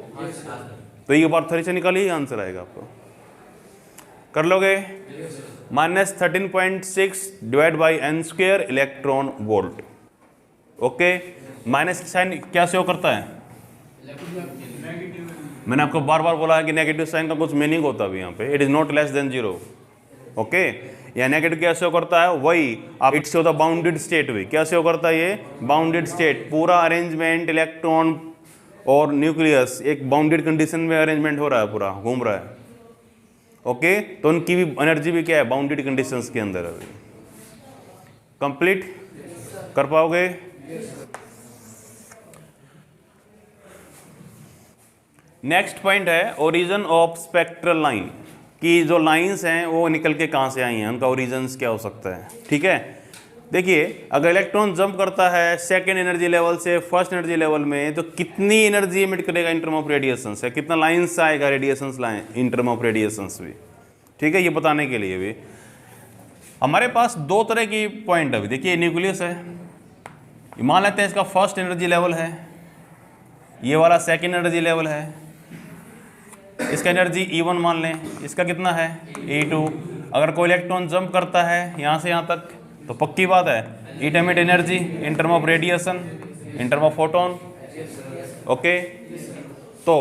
तो ई का पावर 3 से निकालिए, आंसर आएगा आपको। कर लोगे, -13.6 divide by N square electron volt. Okay, minus sign क्या शो करता है, मैंने आपको बार बार बोला है कि नेगेटिव साइन का कुछ मीनिंग होता है यहाँ पे, it is not less than 0। Okay, या नेगेटिव क्या शो करता है, वही आप इट्स होता बाउंडेड स्टेट भी, क्या शो करता है ये बाउंडेड स्टेट, पूरा अरेंजमेंट इलेक्ट्रॉन और न्यूक्लियस एक बाउंडेड कंडीशन में अरेंजमेंट हो रहा है, पूरा घूम रहा है। ओके, तो उनकी भी एनर्जी भी क्या है, बाउंडेड कंडीशंस के अंदर है। कंप्लीट कर पाओगे, नेक्स्ट पॉइंट है ओरिजिन ऑफ स्पेक्ट्रल लाइन, कि जो लाइंस हैं वो निकल के कहाँ से आई हैं, उनका ओरिजिन्स क्या हो सकता है। ठीक है, देखिए अगर इलेक्ट्रॉन जंप करता है सेकेंड एनर्जी लेवल से फर्स्ट एनर्जी लेवल में, तो कितनी एनर्जी एमिट करेगा इन टर्म ऑफ रेडिएशंस, है कितना लाइंस आएगा radiations line in term of radiations भी। ठीक है, ये बताने के लिए भी हमारे पास दो तरह की पॉइंट है। देखिए न्यूक्लियस है, मान लेते हैं इसका फर्स्ट एनर्जी लेवल है, ये वाला सेकेंड एनर्जी लेवल है, इसका एनर्जी E1 मान लें, इसका कितना है E2। अगर कोई इलेक्ट्रॉन जंप करता है यहाँ से यहाँ तक, तो पक्की बात है it emit energy in term of radiation, in term of photon. Okay, तो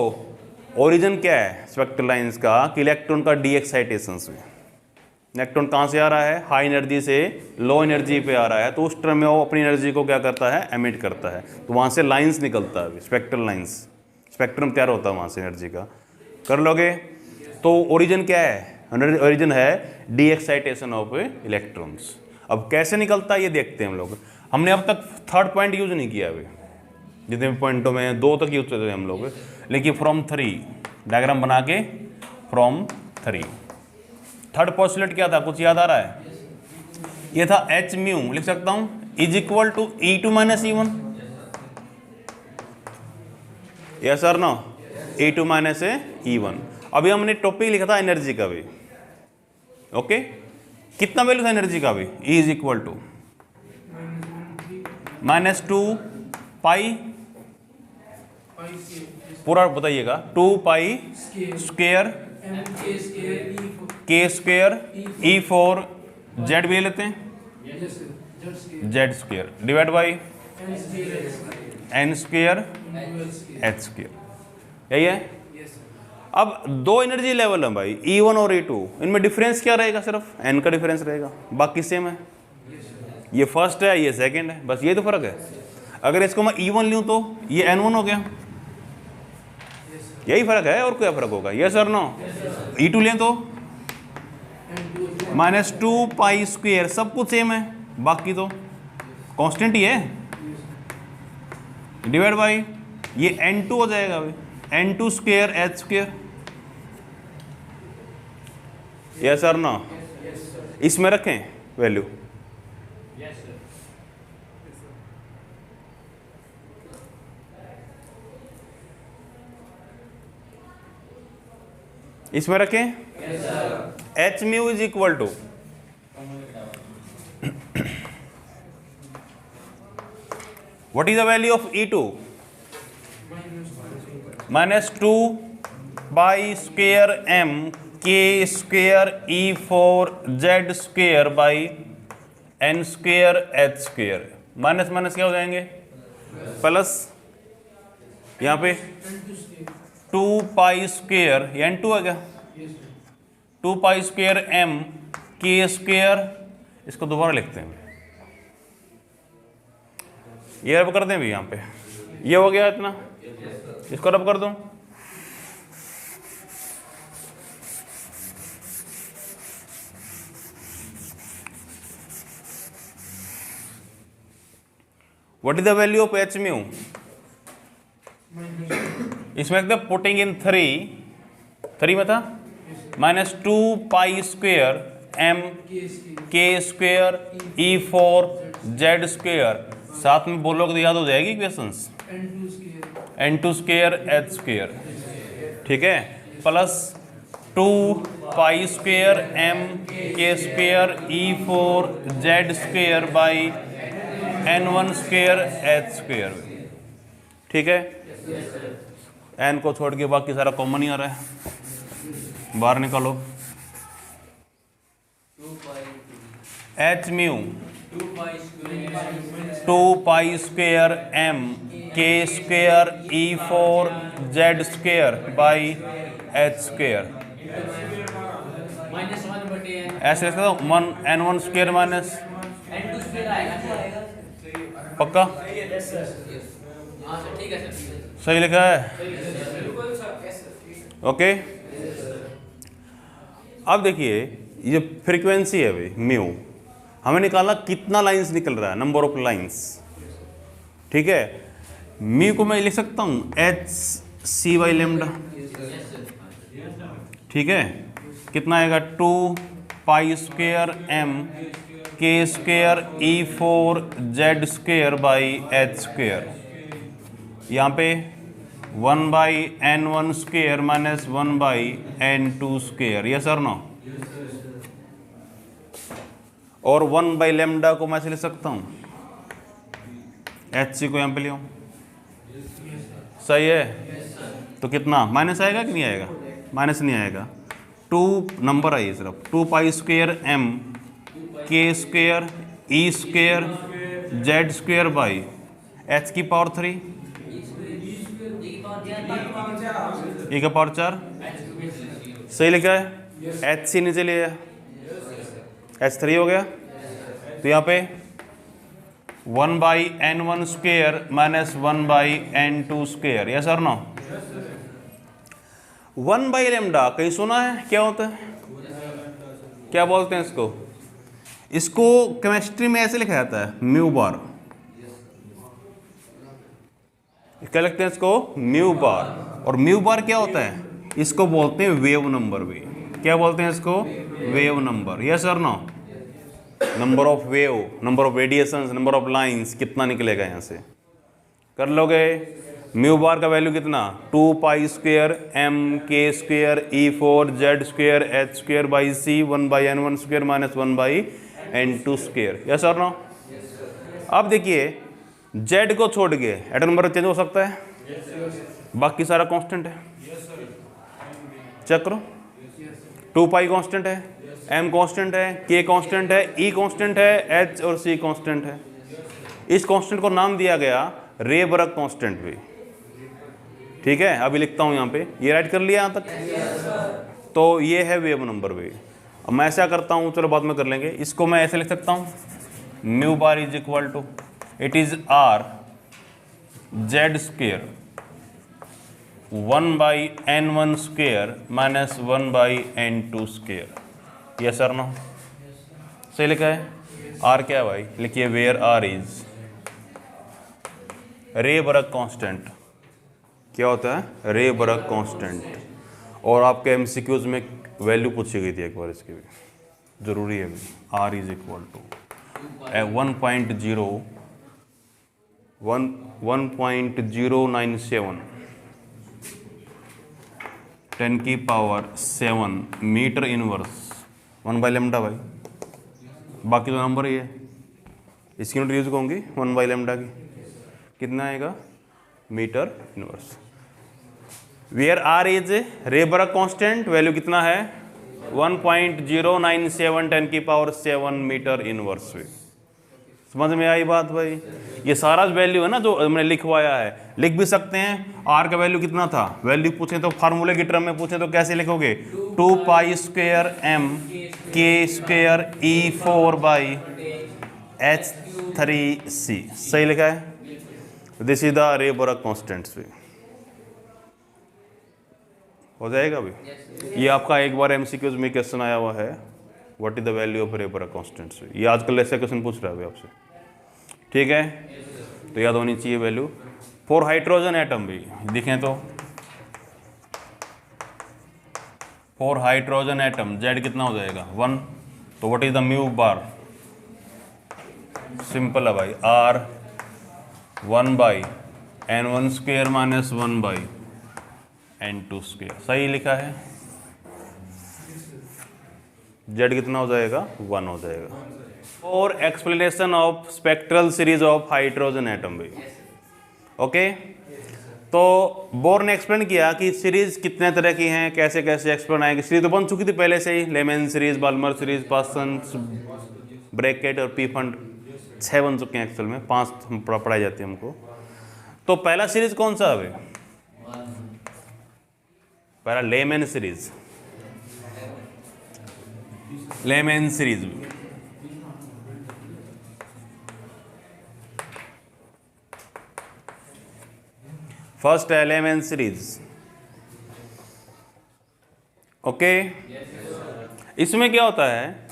ओरिजिन क्या है स्पेक्ट्रल लाइंस का कि इलेक्ट्रॉन का डी एक्साइटेशन से, इलेक्ट्रॉन कहाँ से आ रहा है, हाई एनर्जी से लो एनर्जी पे आ रहा है, तो उस टर्म में वो अपनी एनर्जी को क्या करता है, एमिट करता है, तो वहाँ से लाइंस निकलता है, स्पेक्ट्रल लाइंस, स्पेक्ट्रम तैयार होता है वहाँ से एनर्जी का। कर लोगे? तो ओरिजिन क्या है, ओरिजिन है डी एक्साइटेशन ऑफ इलेक्ट्रॉन्स। अब कैसे निकलता है ये देखते हैं हम लोग। हमने अब तक थर्ड पॉइंट यूज नहीं किया अभी, जितने भी पॉइंटों में 2 तक यूज करते थे हम लोग, लेकिन फ्रॉम 3 डायग्राम बना के फ्रॉम 3। थर्ड पोस्टुलेट क्या था, कुछ याद आ रहा है? ये था एच म्यू, लिख सकता हूं is equal to E2 minus E1, yes sir no, E2 minus E1। अभी हमने टॉपिक लिखा था एनर्जी का भी, ओके कितना वैल्यू था एनर्जी का भी, E इज इक्वल टू -2 पाई, पूरा बताइएगा, 2 pi square K square E4 Z भी लेते हैं, Z square divide by N square H square, यही है। अब 2 एनर्जी लेवल है भाई, E1 और E2, इनमें डिफरेंस क्या रहेगा, सिर्फ n का डिफरेंस रहेगा, बाकी सेम है। ये फर्स्ट है, ये सेकंड है, बस ये तो फर्क है। अगर इसको मैं E1 लूँ तो ये N1 हो गया, यही फर्क है, और क्या फर्क होगा, यस और नो। E2 लें तो -2 पाई स्क्वेयर, सब कुछ सेम है, बाकी तो कांस्टेंट ही है, डिवाइड बाई ये N2 हो जाएगा अभी, N2 square H square, yes और नो। इसमें रखें वैल्यू, इसमें रखें H mu is equal to what is the value of E2, -2 by square m K square E4 Z square by n square H square, minus minus क्या हो जाएंगे, plus, यहाँ पे 2 पाई स्क्वेयर, ये N2 है क्या, 2 pi square m K square, इसको दोबारा लिखते हैं, ये रब कर दें भी, यहाँ पे ये हो गया इतना, इसको रब कर दूं, what is the value of H mu, इसमें एकदम पुटिंग इन 3 में था, -2 pi square m K square E4 Z square, साथ में बोलोगे तो याद हो जाएगी equations, N2 square H square, ठीक है, plus 2 pi square m K square E4 Z square by N1 square H square, ठीक है। n को छोड़ के बाकी सारा कॉमन ही आ रहा है, बाहर निकालो, H mu 2 pi square m K square E4 Z square by H square, ऐसे लिखता हूँ 1 N1 स्क्वेयर माइनस, पक्का सही लिखा है, ओके। अब देखिए ये फ्रीक्वेंसी है भाई म्यू, हमें निकालना कितना लाइंस निकल रहा है, नंबर ऑफ लाइंस, ठीक है। म्यू को मैं लिख सकता हूँ HC/λ, ठीक है, कितना आएगा 2 pi square m K square E4 Z square by H square, यहाँ पे 1 by N1 square minus 1 by N2 square, yes और नो, और 1 बाई लेमडा को मैं ऐसे लिख सकता हूँ, HC को यहाँ पे ले, सही है। तो कितना माइनस आएगा कि नहीं आएगा, माइनस नहीं आएगा, 2 नंबर आई सिर्फ, 2 pi square m K square E square Z square by h की पावर 3, e का पावर 4 सही लिखा है। HC नीचे लिया, H3 हो गया। तो यहाँ पे 1/n1 square minus 1/n2 square, yes और नो। 1/λ कहीं सुना है क्या होता है, क्या बोलते हैं इसको? इसको केमिस्ट्री में ऐसे लिखा जाता है म्यू बार, क्या लिखते हैं इसको? Mu bar. और म्यू बार क्या होता है? इसको बोलते हैं वेव नंबर भी। क्या बोलते हैं इसको? वेव नंबर, यस और no. Number of wave, number of radiations, number of lines, कितना निकलेगा यहाँ से कर लोगे। म्यू बार का वैल्यू कितना? 2 square m k square E4 Z square H square by C 1/n1 square minus 1/n2 square, yes और नो। अब देखिए Z को छोड़ के एटम नंबर चेंज हो सकता है, बाकी सारा कांस्टेंट है। चेक करो, 2 कांस्टेंट है, m कांस्टेंट है, k कांस्टेंट है, E कांस्टेंट है, H और C कांस्टेंट है। इस कांस्टेंट को नाम दिया गया रे बर्ग कांस्टेंट भी, ठीक है। अभी लिखता हूं यहाँ पे, ये राइट कर लिया यहाँ तक। तो ये है वेव नंबर भी। अब मैं ऐसा करता हूँ, चलो बाद में कर लेंगे। इसको मैं ऐसे लिख सकता हूँ, mu bar is equal to it is R Z square 1/n1 square minus 1/n2 square, yes sir no. सही लिखा है। R क्या है भाई? लिखिए where R is Rydberg constant. क्या होता है? रे बर्ग कांस्टेंट। और आपके MCQs में वैल्यू पूछी गई थी एक बार, इसकी भी जरूरी है भी। R is equal to 1.097 10⁻⁷ metre inverse 1/λ भाई। बाकी तो नंबर ही है, इसकी यूनिट यूज होंगी 1/λ की। कितना आएगा? Metre inverse. Where R is Rydberg constant, value कितना है? 1.097 10⁻⁷ मीटर इनवर्स। समझ में आई बात भाई? ये सारा वैल्यू है ना जो हमने लिखवाया है। लिख भी सकते हैं। R का वैल्यू कितना था? वैल्यू पूछे तो फार्मूले की टर्म में पूछे तो कैसे लिखोगे? 2 square m k square E4 by H3C। सही लिखा है। दिस इज द रे बर्ग कांस्टेंट। हो जाएगा अभी। ये आपका एक बार MCQs में क्वेश्चन आया हुआ है, what is the value of Rydberg constant. ये आजकल ऐसे क्वेश्चन पूछ रहा है आपसे, ठीक है। तो याद होनी चाहिए वैल्यू। फॉर हाइड्रोजन एटम भी देखें तो, फॉर हाइड्रोजन एटम Z कितना हो जाएगा? 1। तो what is the mu bar? Simple है भाई, R 1/n1 square minus 1/n2 square. सही लिखा है। Z कितना हो जाएगा? 1 हो जाएगा। और explanation of spectral series of hydrogen atom भी, ओके। तो बोर ने एक्सप्लेन किया कि सीरीज कितने तरह की हैं, कैसे कैसे एक्सप्लेन आएगी। सीरीज तो बन चुकी थी पहले से ही, लेमन सीरीज, बाल्मर सीरीज, पार्सन्स, ब्रैकेट और पी फंड 6 बन चुके हैं एक्चुअल में, 5 पढ़ाई जाती है हमको। तो पहला सीरीज कौन सा है? पहला Lyman series, Lyman series. First है लेमन सीरीज, ओके। इसमें क्या होता है?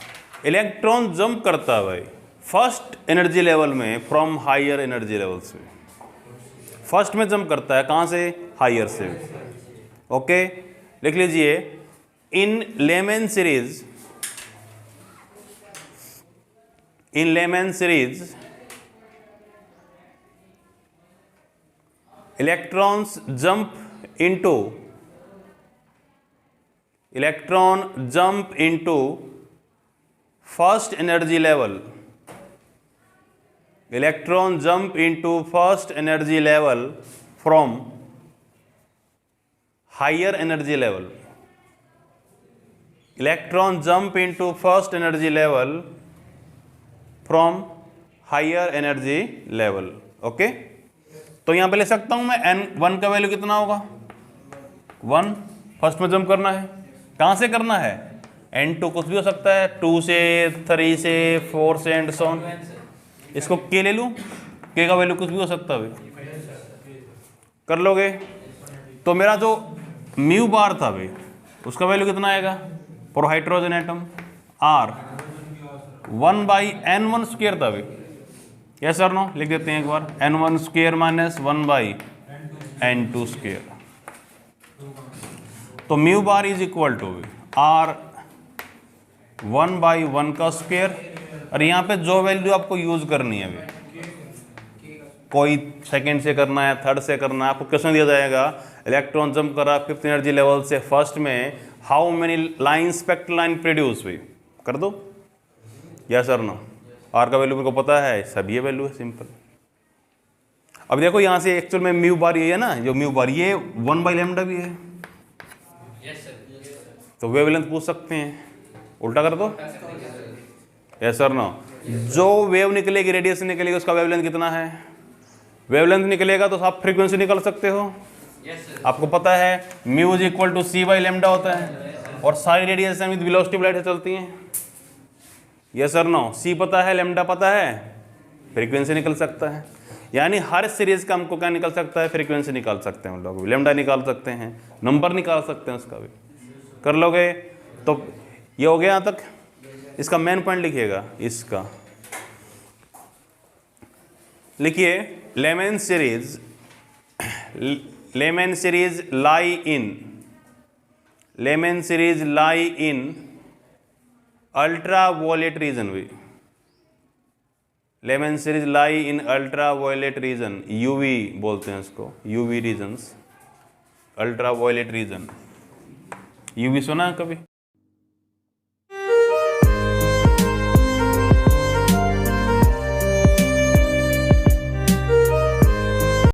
इलेक्ट्रॉन जंप करता है भाई फर्स्ट एनर्जी लेवल में फ्रॉम हायर एनर्जी लेवल से। फर्स्ट में जंप करता है, कहां से? हायर से, ओके। लिख लीजिए, in Lyman series, in Lehman series electron jump into first energy level, electron jump into first energy level from higher energy level, electron jump into first energy level from higher energy level, okay. तो यहां पे ले सकता हूं मैं N1 का value कितना होगा? 1 फर्स्ट में जंप करना है। कहाँ से करना है? n2 कुछ भी हो सकता है, 2 से 3 से 4 से एंड सो ऑन। इसको k ले लूँ, k का वैल्यू कुछ भी हो सकता है भाई, कर लोगे। तो मेरा जो म्यू बार था भाई उसका वैल्यू कितना आएगा for hydrogen atom? r 1/n1 square था भाई, यस और नो? लिख देते हैं एक बार, n1 square minus 1/n2 square. तो mu bar is equal to r 1/1 का स्क्वायर। और यहाँ पे जो वैल्यू आपको यूज करनी है भाई, कोई सेकंड से करना है, थर्ड से करना है, आपको क्वेश्चन दिया जाएगा इलेक्ट्रॉन जंप करा 5th एनर्जी लेवल से फर्स्ट में, how many line spectral line produce हुई, कर दो यस और नो। आर का वैल्यू मेरे को पता है, सब ये वैल्यू है, सिंपल। अब देखो यहाँ से एक्चुअल में म्यू बार ये है ना, जो म्यू बार ये 1/λ भी है, तो वेवलेंथ पूछ सकते हैं, उल्टा कर दो यस और नो। जो वेव निकलेगी, रेडिएशन निकलेगी, उसका वेवलेंथ कितना है? वेवलेंथ निकलेगा तो आप फ्रीक्वेंसी निकाल सकते हो। आपको पता है mu is equal to c/λ होता है, और सारी radiation with velocity of light से चलती हैं, यस और नो। c पता है, λ पता है, फ्रीक्वेंसी निकल सकता है। यानी हर सीरीज का हमको क्या निकल सकता है? फ्रीक्वेंसी निकाल सकते हैं हम लोग, λ निकाल सकते हैं, नंबर निकाल सकते हैं उसका भी, कर लोगे। तो ये हो गया यहाँ तक। इसका मेन पॉइंट लिखिएगा, इसका लिखिए, Lyman series lie in ultraviolet region. भी Lyman series lie in ultraviolet region, UV बोलते हैं इसको, UV regions, ultraviolet region. UV सुना है कभी?